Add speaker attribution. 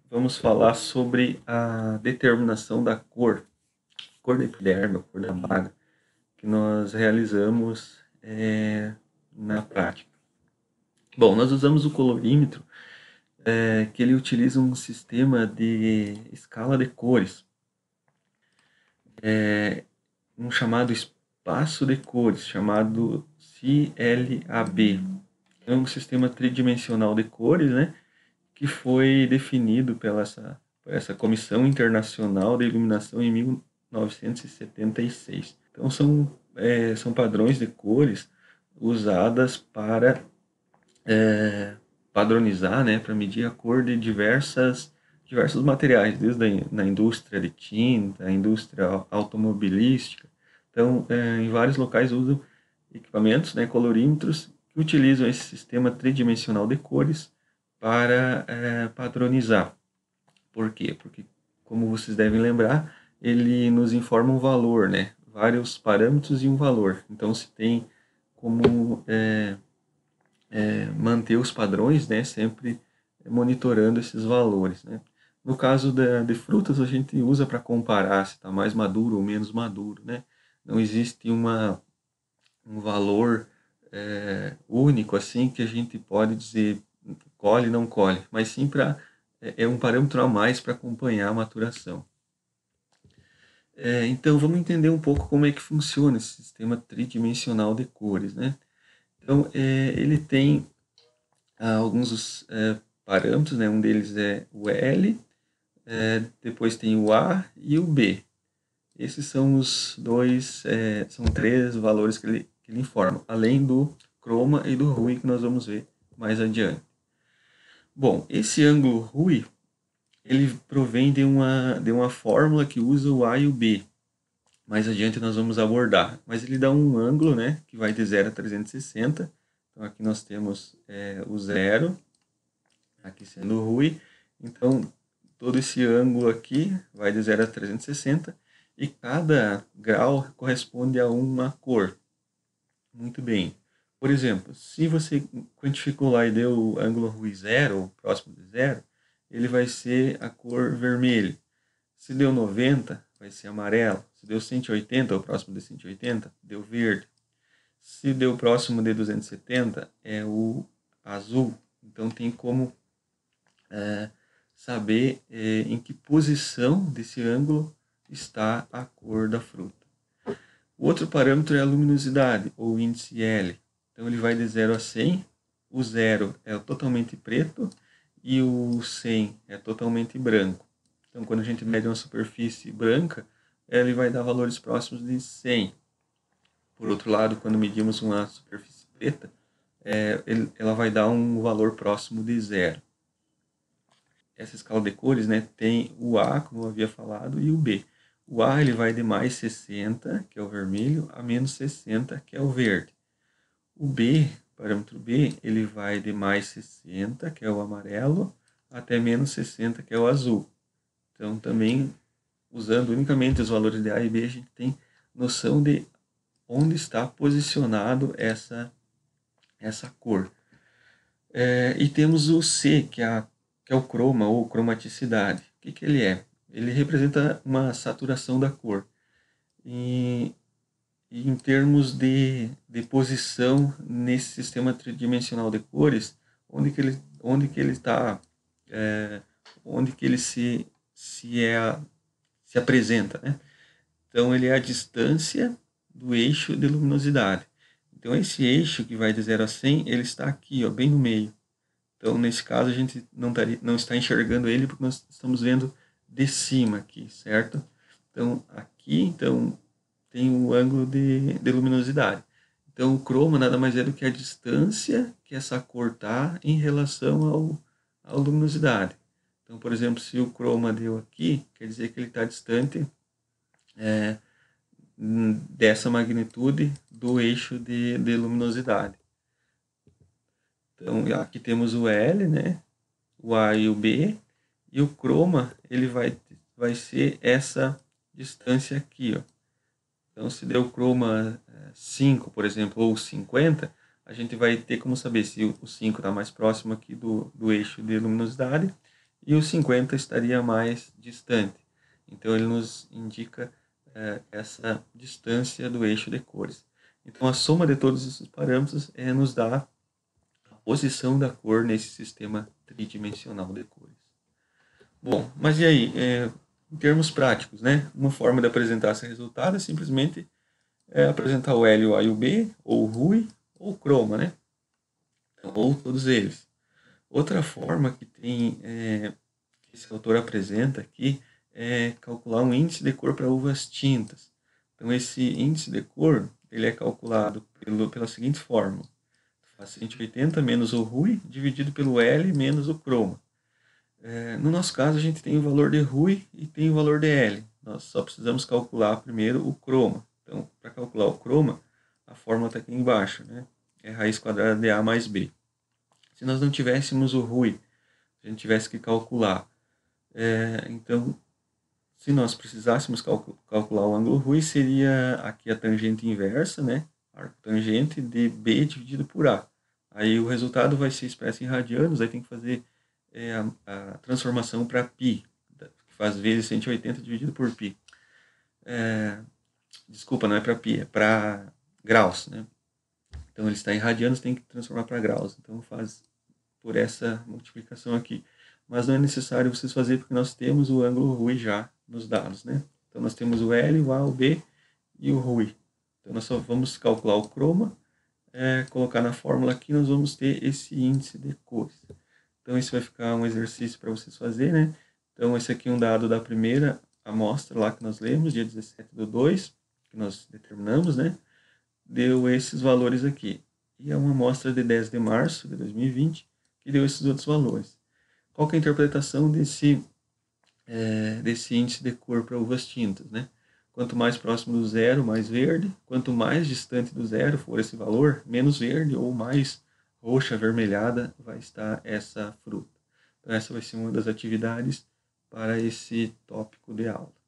Speaker 1: vamos falar sobre a determinação da cor da epiderme, a cor da baga, que nós realizamos na prática. Bom, nós usamos o colorímetro, que ele utiliza um sistema de escala de cores, um chamado espaço de cores, chamado CLAB. É um sistema tridimensional de cores, né, que foi definido por essa Comissão Internacional de Iluminação em 1976. Então são padrões de cores usadas para padronizar, né, para medir a cor de diversos materiais, desde na indústria de tinta, a indústria automobilística. Então, em vários locais usam equipamentos, né, colorímetros, que utilizam esse sistema tridimensional de cores para padronizar. Por quê? Porque, como vocês devem lembrar, ele nos informa um valor, né? Vários parâmetros e um valor. Então, se tem como manter os padrões, né? Sempre monitorando esses valores, né? No caso de frutas, a gente usa para comparar se está mais maduro ou menos maduro, né? Não existe um valor único assim que a gente pode dizer colhe, não colhe, mas sim é um parâmetro a mais para acompanhar a maturação. Então vamos entender um pouco como é que funciona esse sistema tridimensional de cores, né? Então ele tem alguns parâmetros, né? Um deles é o L, depois tem o A e o B. Esses são os dois, são três valores que ele informa, além do croma e do RUI que nós vamos ver mais adiante. Bom, esse ângulo RUI, ele provém de uma fórmula que usa o A e o B. Mais adiante nós vamos abordar. Mas ele dá um ângulo, né, que vai de 0 a 360. Então aqui nós temos o 0, aqui sendo o RUI. Então todo esse ângulo aqui vai de 0 a 360 e cada grau corresponde a uma cor. Muito bem. Por exemplo, se você quantificou lá e deu o ângulo RUI 0, ou próximo de 0, ele vai ser a cor vermelho. Se deu 90, vai ser amarelo. Se deu 180, ou próximo de 180, deu verde. Se deu próximo de 270, é o azul. Então tem como saber em que posição desse ângulo está a cor da fruta. O outro parâmetro é a luminosidade, ou índice L. Então ele vai de 0 a 100. O 0 é totalmente preto e o 100 é totalmente branco. Então, quando a gente mede uma superfície branca, ele vai dar valores próximos de 100. Por outro lado, quando medimos uma superfície preta, ela vai dar um valor próximo de 0. Essa escala de cores, né, tem o A, como eu havia falado, e o B. O A ele vai de mais 60, que é o vermelho, a menos 60, que é o verde. O B, parâmetro B, ele vai de mais 60, que é o amarelo, até menos 60, que é o azul. Então, também, usando unicamente os valores de A e B, a gente tem noção de onde está posicionado essa cor. E temos o C, que é o croma, ou cromaticidade. O que ele é? Ele representa uma saturação da cor. E em termos de posição nesse sistema tridimensional de cores, onde que ele está, onde que ele se apresenta, né? Então ele é a distância do eixo de luminosidade. Então esse eixo que vai de 0 a 100, ele está aqui, ó, bem no meio. Então nesse caso a gente não está enxergando ele porque nós estamos vendo de cima aqui, certo? Então aqui tem o ângulo de luminosidade. Então o croma nada mais é do que a distância que essa cor está em relação à luminosidade. Então, por exemplo, se o croma deu aqui, quer dizer que ele está distante dessa magnitude do eixo de luminosidade. Então, aqui temos o L, né? O A e o B, e o croma ele vai ser essa distância aqui, ó. Então, se deu croma 5, por exemplo, ou 50, a gente vai ter como saber se o 5 está mais próximo aqui do eixo de luminosidade e o 50 estaria mais distante. Então ele nos indica essa distância do eixo de cores. Então a soma de todos esses parâmetros nos dá a posição da cor nesse sistema tridimensional de cores. Bom, mas e aí? Em termos práticos, né? Uma forma de apresentar esse resultado é simplesmente apresentar o L, o A e o B, ou o RUI, ou o Chroma, né? Ou todos eles. Outra forma que que esse autor apresenta aqui é calcular um índice de cor para uvas tintas. Então esse índice de cor ele é calculado pela seguinte fórmula: faz 180 menos o RUI dividido pelo L menos o Chroma. No nosso caso a gente tem o valor de RUI e tem o valor de L. Nós só precisamos calcular primeiro o Chroma. Então para calcular o Chroma a fórmula está aqui embaixo, né? É raiz quadrada de A mais B. Se nós não tivéssemos o RUI, a gente tivesse que calcular. Então, se nós precisássemos calcular o ângulo RUI, seria aqui a tangente inversa, né? Arco tangente de B dividido por A. Aí o resultado vai ser expresso em radianos, aí tem que fazer a transformação para π, que faz vezes 180 dividido por π. Desculpa, não é para π, é para graus, né? Então ele está em radianos, tem que transformar para graus. Então faz por essa multiplicação aqui. Mas não é necessário vocês fazerem porque nós temos o ângulo RUI já nos dados, né? Então nós temos o L, o A, o B e o RUI. Então nós só vamos calcular o Chroma, colocar na fórmula aqui, nós vamos ter esse índice de cores. Então esse vai ficar um exercício para vocês fazerem, né? Então esse aqui é um dado da primeira amostra lá que nós lemos, dia 17/2, que nós determinamos, né? Deu esses valores aqui. E é uma amostra de 10 de março de 2020 que deu esses outros valores. Qual que é a interpretação desse índice de cor para uvas tintas, né? Quanto mais próximo do zero, mais verde. Quanto mais distante do zero for esse valor, menos verde ou mais roxa, avermelhada vai estar essa fruta. Então essa vai ser uma das atividades para esse tópico de aula.